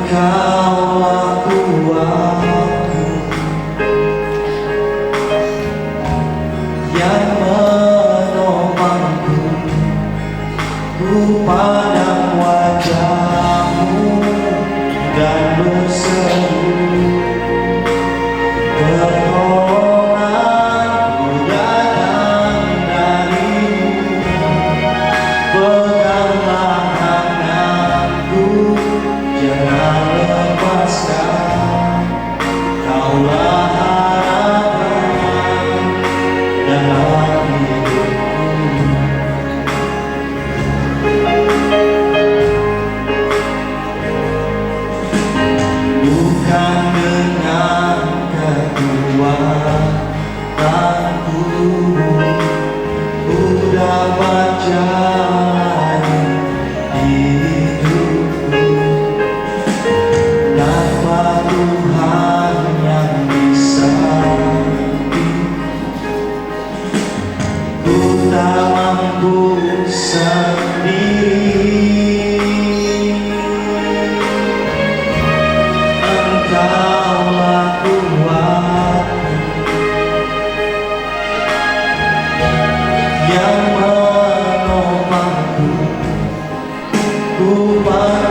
Engkaulah kuatku yang menopangku, ku pandang wajahmu dan berseru, pertolonganku datang darimu. Peganglah tanganku, jangan lepaskan, Kaulah harapan dalam hidupku. Bukan dengan kekuatanku ku dapat jalani hidupku, tanpa Tuhan yang bisa ku tak mampu sendiri. Engkaulah kuatku yang menopangku, ku pandang